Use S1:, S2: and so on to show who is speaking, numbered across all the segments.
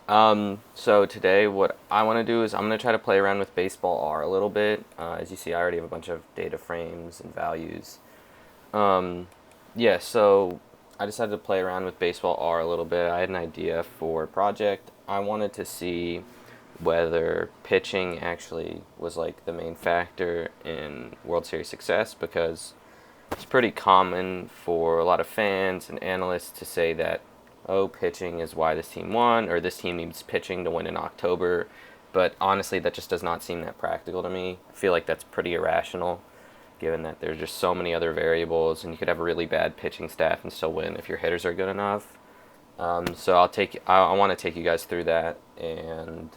S1: So today what I want to do is I'm going to try to play around with baseballr a little bit. As you see, I already have a bunch of data frames and values. Um, yeah, so I decided to play around with baseballr a little bit. I had an idea for a project. I wanted to see whether pitching actually was like the main factor in World Series success, because it's pretty common for a lot of fans and analysts to say that, oh, pitching is why this team won, or this team needs pitching to win in October. But honestly, that just does not seem that practical to me. I feel like that's pretty irrational, given that there's just so many other variables, and you could have a really bad pitching staff and still win if your hitters are good enough. So I want to take you guys through that, and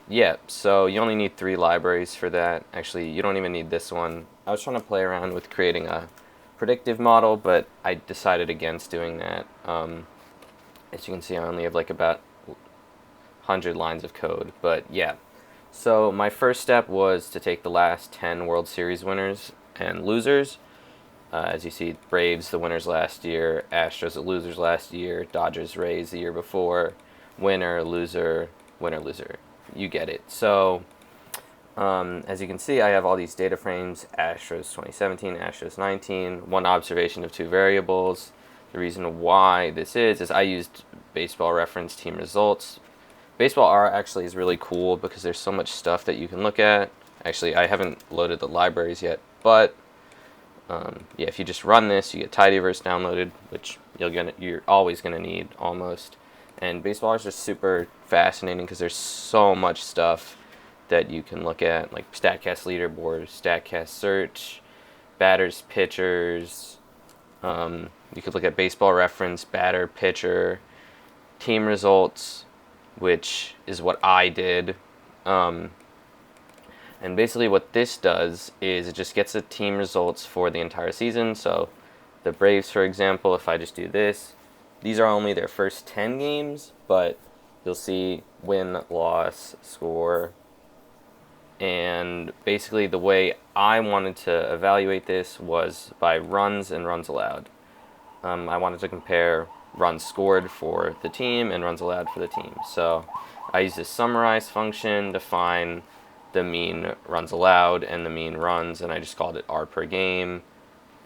S1: yeah, so you only need 3 libraries for that. Actually, you don't even need this one. I was trying to play around with creating a predictive model, but I decided against doing that. As you can see, I only have like about 100 lines of code, but yeah. So my first step was to take the last 10 World Series winners and losers. As you see, Braves the winners last year, Astros the losers last year, Dodgers Rays the year before, winner, loser, winner, loser. You get it. So as you can see, I have all these data frames: Astros 2017, Astros 19, one observation of 2 variables. The reason why this is I used baseball reference team results. basallr actually is really cool because there's so much stuff that you can look at. Actually, I haven't loaded the libraries yet, but yeah, if you just run this, you get tidyverse downloaded, which you're always gonna need almost. And baseballr is just super fascinating because there's so much stuff that you can look at, like Statcast leaderboard, Statcast search, batters, pitchers. You could look at baseball reference, batter, pitcher, team results, which is what I did. And basically what this does is it just gets the team results for the entire season. So the Braves, for example, if I just do this, these are only their first 10 games, but you'll see win, loss, score. And basically the way I wanted to evaluate this was by runs and runs allowed. I wanted to compare runs scored for the team and runs allowed for the team. So I used this summarize function to find the mean runs allowed and the mean runs, and I just called it R per game,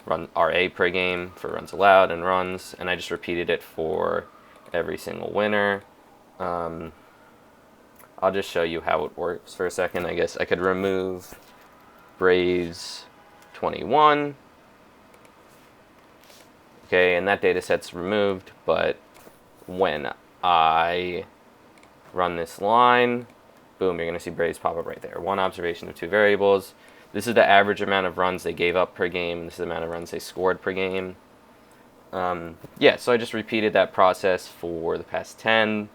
S1: RA per game for runs allowed and runs, and I just repeated it for every single winner. I'll just show you how it works for a second. I guess I could remove Braves 21. Okay, and that data set's removed, but when I run this line, boom, you're going to see Braves pop up right there. One observation of 2 variables. This is the average amount of runs they gave up per game, and this is the amount of runs they scored per game. Yeah, so I just repeated that process for the past 10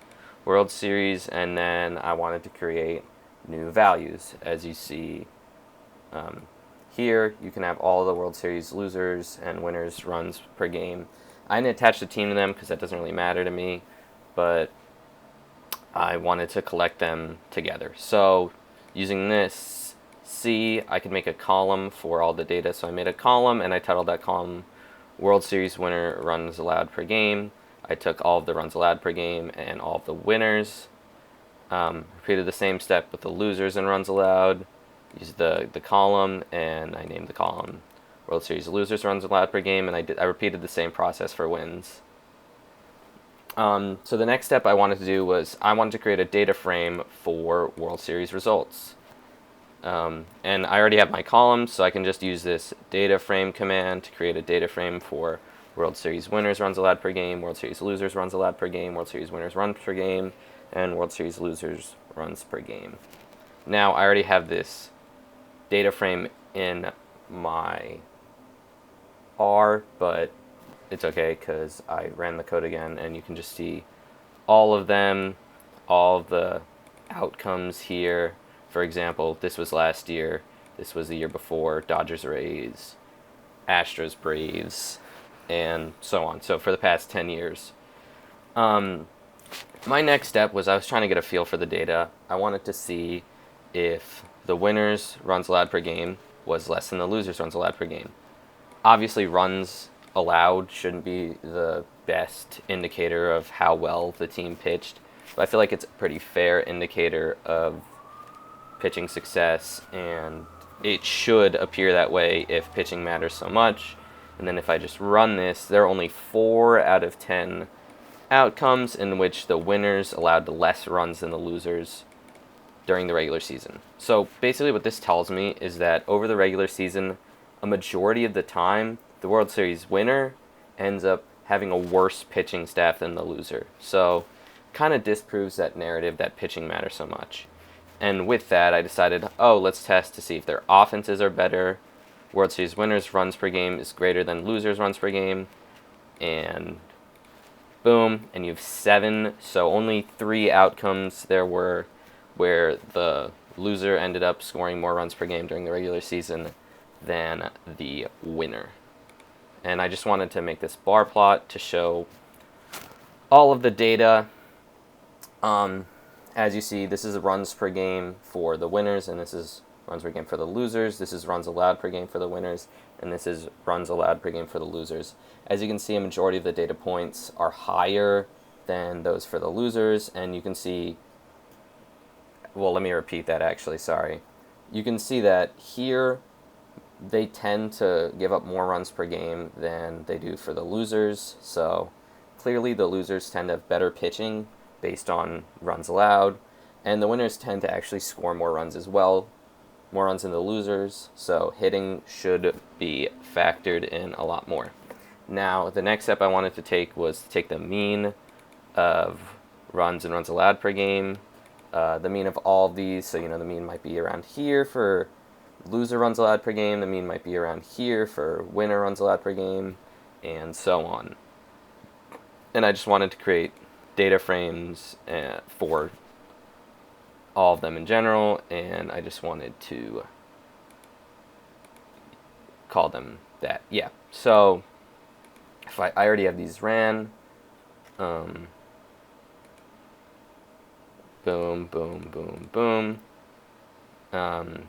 S1: World Series, and then I wanted to create new values. As you see here, you can have all the World Series losers and winners runs per game. I didn't attach the team to them because that doesn't really matter to me, but I wanted to collect them together. So using this C, I could make a column for all the data. So I made a column, and I titled that column World Series winner runs allowed per game. I took all of the runs allowed per game and all of the winners. Repeated the same step with the losers and runs allowed. Used the column, and I named the column World Series losers runs allowed per game, and I repeated the same process for wins. So the next step I wanted to do was I wanted to create a data frame for World Series results. And I already have my columns, so I can just use this data frame command to create a data frame for World Series winners runs allowed per game, World Series losers runs allowed per game, World Series winners runs per game, and World Series losers runs per game. Now I already have this data frame in my R, but it's okay because I ran the code again, and you can just see all of them, all of the outcomes here. For example, this was last year, this was the year before, Dodgers Rays, Astros Braves, and so on. So for the past 10 years. My next step was I was trying to get a feel for the data. I wanted to see if the winners runs allowed per game was less than the losers runs allowed per game. Obviously, runs allowed shouldn't be the best indicator of how well the team pitched, But I feel like it's a pretty fair indicator of pitching success, and it should appear that way if pitching matters so much. And then if I just run this, there are only 4 out of 10 outcomes in which the winners allowed less runs than the losers during the regular season. So basically what this tells me is that over the regular season, a majority of the time, the World Series winner ends up having a worse pitching staff than the loser. So kind of disproves that narrative that pitching matters so much. And with that, I decided, let's test to see if their offenses are better. World Series winners' runs per game is greater than losers' runs per game. And boom, and you have 7. So only 3 outcomes there were where the loser ended up scoring more runs per game during the regular season than the winner. And I just wanted to make this bar plot to show all of the data. As you see, this is runs per game for the winners, and this is runs per game for the losers. This is runs allowed per game for the winners, and this is runs allowed per game for the losers. As you can see, a majority of the data points are higher than those for the losers, and you can see, well, let me repeat that actually, sorry. You can see that here they tend to give up more runs per game than they do for the losers, so clearly the losers tend to have better pitching based on runs allowed, and the winners tend to actually score more runs as well, more runs than the losers, so hitting should be factored in a lot more. Now, the next step I wanted to take was to take the mean of runs and runs allowed per game, the mean of all of these, so the mean might be around here for loser runs allowed per game, the mean might be around here for winner runs allowed per game, and so on. And I just wanted to create data frames for all of them in general, and I just wanted to call them that. Yeah, so if I already have these ran, boom, boom, boom, boom, and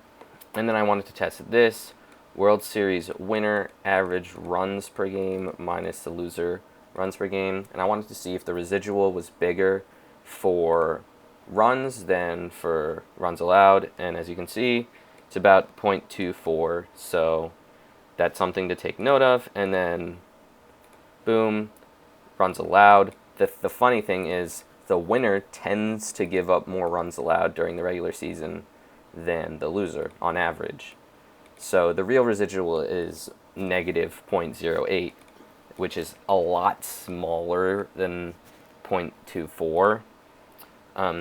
S1: then I wanted to test this World Series winner average runs per game minus the loser runs per game, and I wanted to see if the residual was bigger for runs than for runs allowed, and as you can see, it's about 0.24, so that's something to take note of. And then boom, runs allowed. The funny thing is the winner tends to give up more runs allowed during the regular season than the loser on average, so the real residual is negative 0.08, which is a lot smaller than 0.24.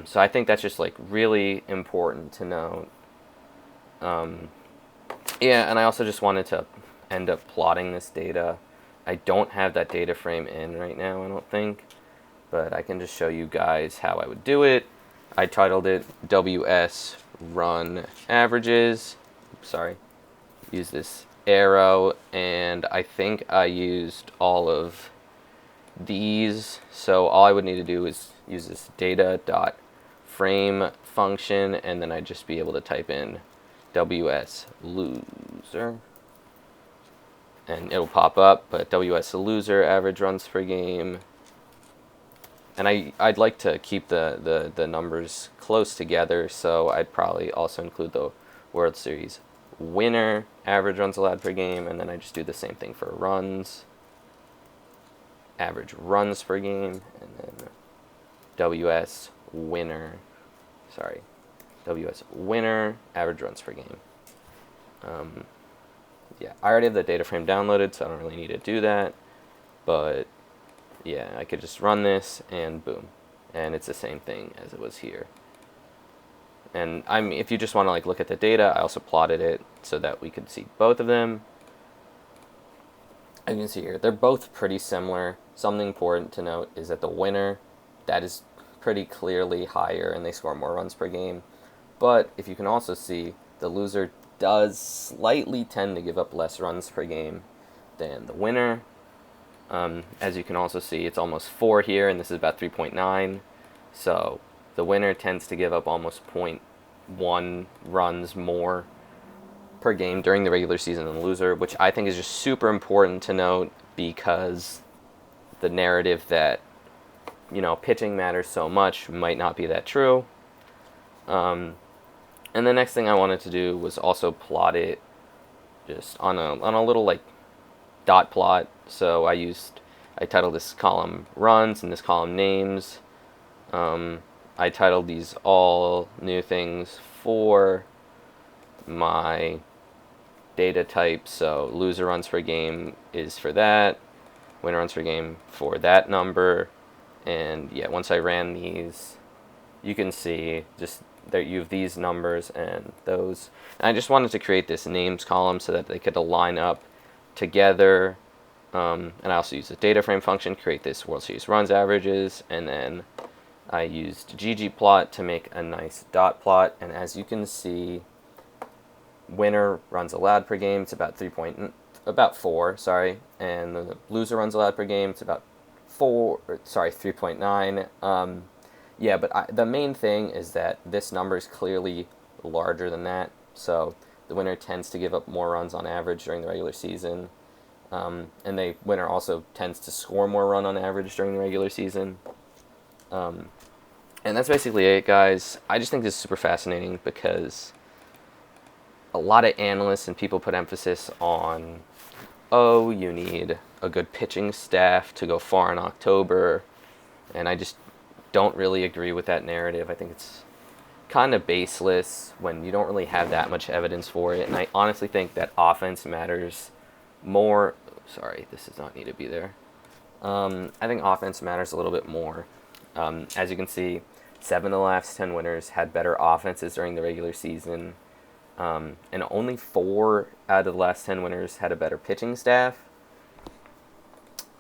S1: So I think that's just really important to note. Yeah, and I also just wanted to end up plotting this data. I don't have that data frame in right now, I don't think, but I can just show you guys how I would do it. I titled it WS Run Averages. Sorry, use this arrow, and I think I used all of these, so all I would need to do is use this data.frame function, and then I'd just be able to type in WS loser, and it'll pop up, but WS loser average runs per game. And I'd like to keep the numbers close together, so I'd probably also include the World Series winner average runs allowed per game, and then I just do the same thing for runs, average runs per game, and then WS winner average runs per game. Yeah, I already have the data frame downloaded, so I don't really need to do that, but yeah, I could just run this and boom, and it's the same thing as it was here. And if you just want to look at the data, I also plotted it so that we could see both of them. As you can see here, they're both pretty similar. Something important to note is that the winner, that is pretty clearly higher, and they score more runs per game. But if you can also see, the loser does slightly tend to give up less runs per game than the winner. As you can also see, it's almost 4 here, and this is about 3.9. So the winner tends to give up almost 0.1 runs more per game during the regular season than the loser, which I think is just super important to note, because the narrative that pitching matters so much might not be that true. And the next thing I wanted to do was also plot it just on a little like dot plot. So I titled this column runs and this column names. I titled these all new things for my data type. So loser runs per game is for that, winner runs per game for that number. And yeah, once I ran these, you can see just that you have these numbers and those. And I just wanted to create this names column so that they could align up together. And I also used the data frame function to create this World Series runs averages, and then I used ggplot to make a nice dot plot. And as you can see, winner runs allowed per game, it's about 4, sorry, and the loser runs allowed per game, it's about 3.9. Yeah, but the main thing is that this number is clearly larger than that. So the winner tends to give up more runs on average during the regular season. And the winner also tends to score more run on average during the regular season. And that's basically it, guys. I just think this is super fascinating because a lot of analysts and people put emphasis on, oh, you need a good pitching staff to go far in October. And I just don't really agree with that narrative. I think it's kind of baseless when you don't really have that much evidence for it. And I honestly think that offense matters more. Sorry, this does not need to be there. I think offense matters a little bit more. As you can see, 7 of the last 10 winners had better offenses during the regular season. And only 4 out of the last 10 winners had a better pitching staff.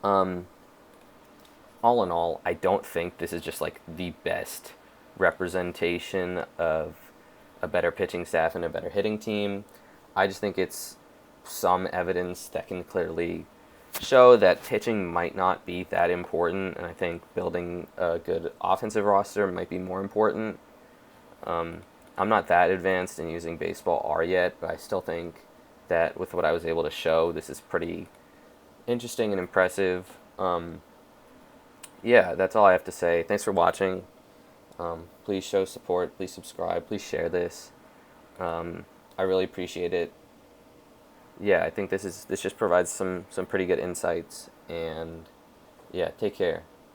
S1: All in all, I don't think this is just like the best representation of a better pitching staff and a better hitting team. I just think it's some evidence that can clearly show that pitching might not be that important, and I think building a good offensive roster might be more important. I'm not that advanced in using baseballr yet, but I still think that with what I was able to show, this is pretty interesting and impressive. Yeah, that's all I have to say. Thanks for watching. Please show support. Please subscribe. Please share this. I really appreciate it. Yeah, I think this just provides some pretty good insights. And yeah, take care.